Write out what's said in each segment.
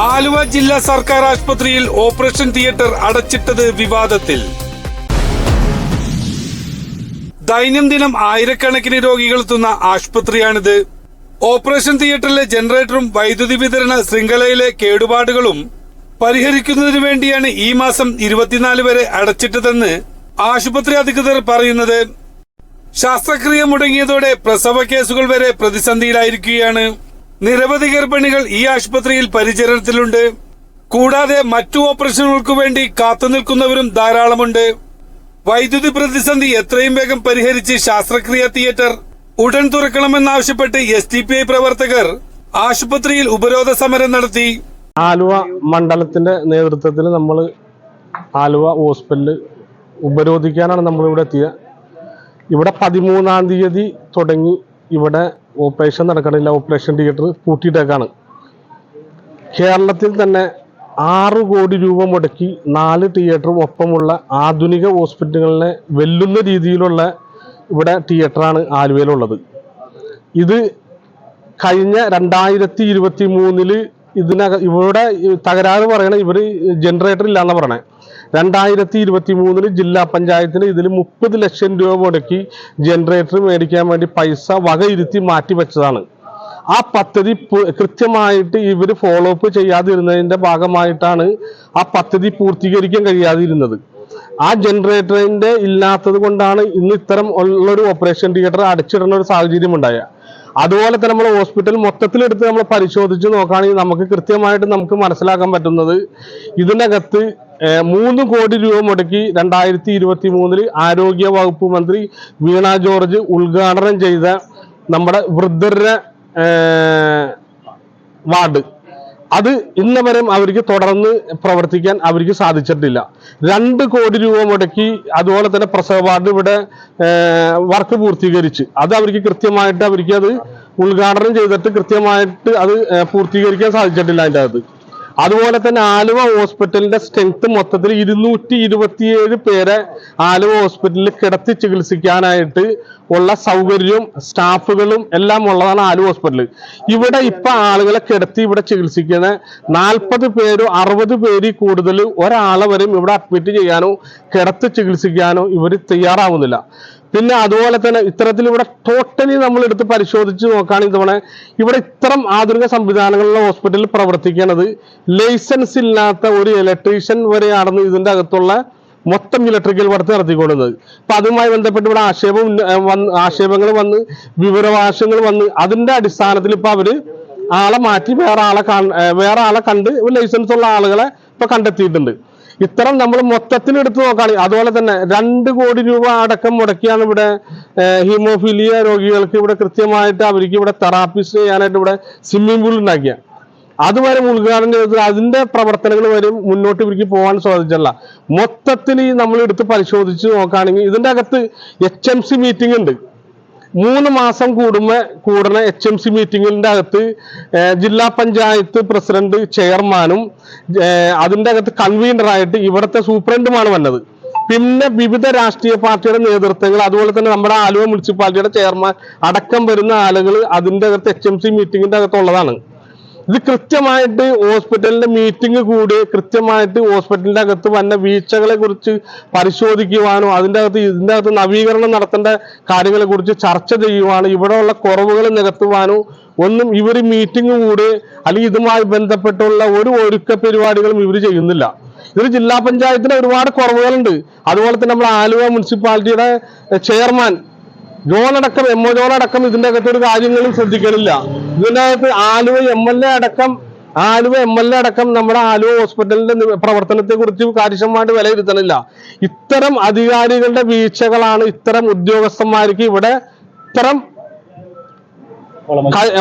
ആലുവ ജില്ലാ സർക്കാർ ആശുപത്രിയിൽ ഓപ്പറേഷൻ തിയേറ്റർ അടച്ചിട്ടത് വിവാദത്തിൽ. ദൈനംദിനം ആയിരക്കണക്കിന് രോഗികൾ എത്തുന്ന ആശുപത്രിയാണിത്. ഓപ്പറേഷൻ തിയേറ്ററിലെ ജനറേറ്ററും വൈദ്യുതി വിതരണ ശൃംഖലയിലെ കേടുപാടുകളും പരിഹരിക്കുന്നതിനു വേണ്ടിയാണ് ഈ മാസം 24 വരെ അടച്ചിട്ടതെന്ന് ആശുപത്രി അധികൃതർ പറയുന്നത്. ശസ്ത്രക്രിയ മുടങ്ങിയതോടെ പ്രസവ കേസുകൾ വരെ പ്രതിസന്ധിയിലായിരിക്കുകയാണ്. നിരവധി ഗർഭിണികൾ ഈ ആശുപത്രിയിൽ പരിചരണത്തിലുണ്ട്. കൂടാതെ മറ്റു ഓപ്പറേഷനുകൾക്കു വേണ്ടി കാത്തുനിൽക്കുന്നവരും ധാരാളമുണ്ട്. വൈദ്യുതി പ്രതിസന്ധി എത്രയും വേഗം പരിഹരിച്ച് ശസ്ത്രക്രിയ തിയേറ്റർ ഉടൻ തുറക്കണമെന്നാവശ്യപ്പെട്ട് SDPI പ്രവർത്തകർ ആശുപത്രിയിൽ ഉപരോധ സമരം നടത്തി. ആലുവ മണ്ഡലത്തിന്റെ നേതൃത്വത്തിൽ നമ്മൾ ആലുവ ഹോസ്പിറ്റലിൽ ഉപരോധിക്കാനാണ് നമ്മളിവിടെ എത്തിയത്. ഇവിടെ 13-ാം തീയതി തുടങ്ങി ഇവിടെ ഓപ്പറേഷൻ നടക്കണില്ല. ഓപ്പറേഷൻ തിയേറ്റർ പൂട്ടിയിട്ടേക്കാണ്. കേരളത്തിൽ തന്നെ 6 കോടി രൂപ മുടക്കി 4 തിയേറ്ററും ഒപ്പമുള്ള ആധുനിക ഹോസ്പിറ്റലുകളിനെ വെല്ലുന്ന രീതിയിലുള്ള ഇവിടെ തിയേറ്ററാണ് ആലുവയിലുള്ളത്. ഇത് കഴിഞ്ഞ 2023 ഇവിടെ തകരാറ് പറയണ ഇവർ ജനറേറ്റർ ഇല്ലാന്ന് പറയണേ. 2023 ജില്ലാ പഞ്ചായത്തിന് ഇതിൽ 30 ലക്ഷം രൂപ മുടക്കി ജനറേറ്റർ മേടിക്കാൻ വേണ്ടി പൈസ വകയിരുത്തി മാറ്റി വെച്ചതാണ്. ആ പദ്ധതി കൃത്യമായിട്ട് ഇവർ ഫോളോ അപ്പ് ചെയ്യാതിരുന്നതിന്റെ ഭാഗമായിട്ടാണ് ആ പദ്ധതി പൂർത്തീകരിക്കാൻ കഴിയാതിരുന്നത്. ആ ജനറേറ്ററിന്റെ ഇല്ലാത്തത് കൊണ്ടാണ് ഇന്ന് ഇത്തരം ഉള്ളൊരു ഓപ്പറേഷൻ തിയേറ്റർ അടച്ചിടുന്ന ഒരു സാഹചര്യം ഉണ്ടായ. അതുപോലെ തന്നെ നമ്മൾ ഹോസ്പിറ്റൽ മൊത്തത്തിലെടുത്ത് നമ്മൾ പരിശോധിച്ച് നോക്കുകയാണെങ്കിൽ നമുക്ക് കൃത്യമായിട്ട് നമുക്ക് മനസ്സിലാക്കാൻ പറ്റുന്നത് ഇതിനകത്ത് 3 കോടി രൂപ മുടക്കി 2023 ആരോഗ്യ വകുപ്പ് മന്ത്രി വീണ ജോർജ് ഉദ്ഘാടനം ചെയ്ത നമ്മുടെ വൃദ്ധരുടെ വാർഡ് അത് ഇന്ന് വരെ അവർക്ക് തുടർന്ന് പ്രവർത്തിക്കാൻ അവർക്ക് സാധിച്ചിട്ടില്ല. 2 കോടി രൂപ മുടക്കി അതുപോലെ തന്നെ പ്രസവ വാർഡ് ഇവിടെ വർക്ക് പൂർത്തീകരിച്ച് അത് അവർക്ക് കൃത്യമായിട്ട് അവർക്ക് അത് ഉദ്ഘാടനം ചെയ്തിട്ട് കൃത്യമായിട്ട് അത് പൂർത്തീകരിക്കാൻ സാധിച്ചിട്ടില്ല അതിൻ്റെ അകത്ത്. അതുപോലെ തന്നെ ആലുവ ഹോസ്പിറ്റലിന്റെ സ്ട്രെങ്ത് മൊത്തത്തിൽ 227 പേരെ ആലുവ ഹോസ്പിറ്റലിൽ കിടത്തി ചികിത്സിക്കാനായിട്ട് ഉള്ള സൗകര്യവും സ്റ്റാഫുകളും എല്ലാം ഉള്ളതാണ് ആലുവ ഹോസ്പിറ്റൽ. ഇവിടെ ഇപ്പൊ ആളുകളെ കിടത്തി ഇവിടെ ചികിത്സിക്കുന്ന 40 പേരോ 60 പേരിൽ കൂടുതൽ ഒരാളെ വരെയും ഇവിടെ അഡ്മിറ്റ് ചെയ്യാനോ കിടത്തി ചികിത്സിക്കാനോ ഇവർ തയ്യാറാവുന്നില്ല. പിന്നെ അതുപോലെ തന്നെ ഇത്തരത്തിൽ ഇവിടെ ടോട്ടലി നമ്മൾ എടുത്ത് പരിശോധിച്ച് നോക്കുകയാണെങ്കിൽ ഇവിടെ ഇത്തരം ആധുനിക സംവിധാനങ്ങളുള്ള ഹോസ്പിറ്റലിൽ പ്രവർത്തിക്കുന്നത് ലൈസൻസ് ഇല്ലാത്ത ഒരു ഇലക്ട്രീഷ്യൻ വരെയാണെന്ന് ഇതിന്റെ അകത്തുള്ള മൊത്തം ഇലക്ട്രിക്കൽ വർക്ക് നടത്തിക്കൊള്ളുന്നത്. അപ്പൊ അതുമായി ബന്ധപ്പെട്ട് ഇവിടെ ആക്ഷേപങ്ങൾ വന്ന് വിവരാവകാശങ്ങൾ വന്ന് അതിന്റെ അടിസ്ഥാനത്തിൽ ഇപ്പൊ അവര് ആളെ മാറ്റി വേറെ ആളെ കണ്ട് ലൈസൻസ് ഉള്ള ആളുകളെ ഇപ്പൊ കണ്ടെത്തിയിട്ടുണ്ട്. ഇത്തരം നമ്മൾ മൊത്തത്തിൽ എടുത്ത് നോക്കുകയാണെങ്കിൽ അതുപോലെ തന്നെ 2 കോടി രൂപ അടക്കം മുടക്കിയാണ് ഇവിടെ ഹീമോഫീലിയ രോഗികൾക്ക് ഇവിടെ കൃത്യമായിട്ട് അവർക്ക് ഇവിടെ തെറാപ്പിസ്റ്റ് ചെയ്യാനായിട്ട് ഇവിടെ സ്വിമ്മിംഗ് പൂൾ ഉണ്ടാക്കിയ അതുവരെ ഉദ്ഘാടനം ചെയ്ത് അതിന്റെ പ്രവർത്തനങ്ങൾ വരെ മുന്നോട്ട് ഇവർക്ക് പോകാൻ സാധിച്ചില്ല. മൊത്തത്തിൽ നമ്മൾ എടുത്ത് പരിശോധിച്ച് നോക്കുകയാണെങ്കിൽ ഇതിന്റെ അകത്ത് HMC മീറ്റിംഗ് ഉണ്ട്. 3 മാസം കൂടുന്ന HMC മീറ്റിംഗിന്റെ അകത്ത് ജില്ലാ പഞ്ചായത്ത് പ്രസിഡന്റ് ചെയർമാനും അതിന്റെ അകത്ത് കൺവീനറായിട്ട് ഇവിടുത്തെ സൂപ്രണ്ടുമാണ് വന്നത്. പിന്നെ വിവിധ രാഷ്ട്രീയ പാർട്ടിയുടെ നേതൃത്വങ്ങൾ അതുപോലെ തന്നെ നമ്മുടെ ആലുവ മുനിസിപ്പാലിറ്റിയുടെ ചെയർമാൻ അടക്കം വരുന്ന ആളുകൾ അതിന്റെ അകത്ത് HMC മീറ്റിംഗിന്റെ അകത്തുള്ളതാണ്. ഇത് കൃത്യമായിട്ട് ഹോസ്പിറ്റലിന്റെ മീറ്റിംഗ് കൂടി കൃത്യമായിട്ട് ഹോസ്പിറ്റലിന്റെ അകത്ത് വന്ന വീഴ്ചകളെ കുറിച്ച് പരിശോധിക്കുവാനോ ഇതിന്റെ അകത്ത് നവീകരണം നടത്തേണ്ട കാര്യങ്ങളെ കുറിച്ച് ചർച്ച ചെയ്യുവാനോ ഇവിടെയുള്ള കുറവുകൾ നികത്തുവാനോ ഒന്നും ഇവർ മീറ്റിംഗ് കൂടി അല്ലെങ്കിൽ ഇതുമായി ബന്ധപ്പെട്ടുള്ള ഒരു ഒരുക്ക പരിപാടികളും ഇവർ ചെയ്യുന്നില്ല. ഇതിൽ ജില്ലാ പഞ്ചായത്തിന് ഒരുപാട് കുറവുകളുണ്ട്. അതുപോലെ തന്നെ നമ്മൾ ആലുവ മുനിസിപ്പാലിറ്റിയുടെ ചെയർമാൻ ജോണടക്കം MO ജോണടക്കം ഇതിന്റെ അകത്ത് ഒരു കാര്യങ്ങളും ശ്രദ്ധിക്കണില്ല. ഇതിന്റെ അകത്ത് ആലുവ MLA അടക്കം നമ്മുടെ ആലുവ ഹോസ്പിറ്റലിന്റെ പ്രവർത്തനത്തെ കുറിച്ച് കാര്യക്ഷമമായിട്ട് വിലയിരുത്തണില്ല. ഇത്തരം അധികാരികളുടെ വീഴ്ചകളാണ് ഇത്തരം ഉദ്യോഗസ്ഥന്മാർക്ക് ഇവിടെ ഇത്തരം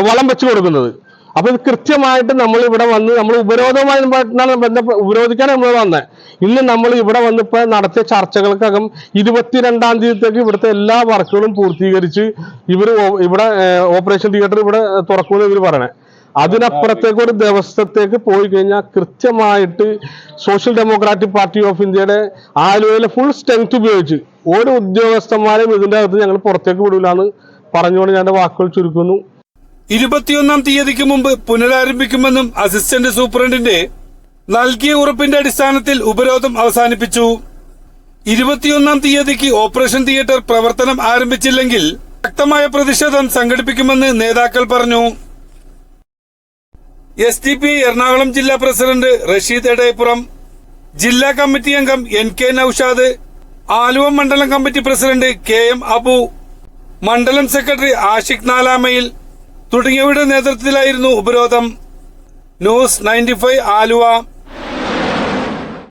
വളം വെച്ചു കൊടുക്കുന്നത്. അപ്പൊ ഇത് കൃത്യമായിട്ട് നമ്മൾ ഇവിടെ വന്ന് നമ്മൾ ഉപരോധിക്കാൻ നമ്മൾ വന്നത്. ഇന്ന് നമ്മൾ ഇവിടെ വന്നിപ്പോ നടത്തിയ ചർച്ചകൾക്കകം 22-ാം തീയതിക്ക് ഇവിടുത്തെ എല്ലാ വർക്കുകളും പൂർത്തീകരിച്ച് ഇവിടെ ഓപ്പറേഷൻ തിയേറ്റർ ഇവിടെ തുറക്കുമെന്ന് ഇവർ പറയണേ. അതിനപ്പുറത്തേക്ക് ഒരു ദിവസത്തേക്ക് പോയി കഴിഞ്ഞാൽ കൃത്യമായിട്ട് സോഷ്യൽ ഡെമോക്രാറ്റിക് പാർട്ടി ഓഫ് ഇന്ത്യയുടെ ആലുവയിലെ ഫുൾ സ്ട്രെങ്ത് ഉപയോഗിച്ച് ഓരോ ഉദ്യോഗസ്ഥന്മാരെയും ഇതിന്റെ അകത്ത് ഞങ്ങൾ പുറത്തേക്ക് വിടൂലാന്ന് പറഞ്ഞുകൊണ്ട് ഞാൻ വാക്കുകൾ ചുരുക്കുന്നു. 21-ാം തീയതിക്ക് മുമ്പ് പുനരാരംഭിക്കുമെന്നും അസിസ്റ്റന്റ് സൂപ്രണ്ടിന്റെ നൽകിയ ഉറപ്പിന്റെ അടിസ്ഥാനത്തിൽ ഉപരോധം അവസാനിപ്പിച്ചു. 21-ാം തീയതിക്ക് ഓപ്പറേഷൻ തിയേറ്റർ പ്രവർത്തനം ആരംഭിച്ചില്ലെങ്കിൽ ശക്തമായ പ്രതിഷേധം സംഘടിപ്പിക്കുമെന്ന് നേതാക്കൾ പറഞ്ഞു. SDPI എറണാകുളം ജില്ലാ പ്രസിഡന്റ് റഷീദ് എടയപ്പുറം, ജില്ലാ കമ്മിറ്റി അംഗം NK നൌഷാദ്, ആലുവ മണ്ഡലം കമ്മിറ്റി പ്രസിഡന്റ് KM അബു, മണ്ഡലം സെക്രട്ടറി ആഷിഖ് നാലാമയിൽ തുടങ്ങിയവരുടെ നേതൃത്വത്തിലായിരുന്നു ഉപരോധം. ന്യൂസ് 95 ആലുവ.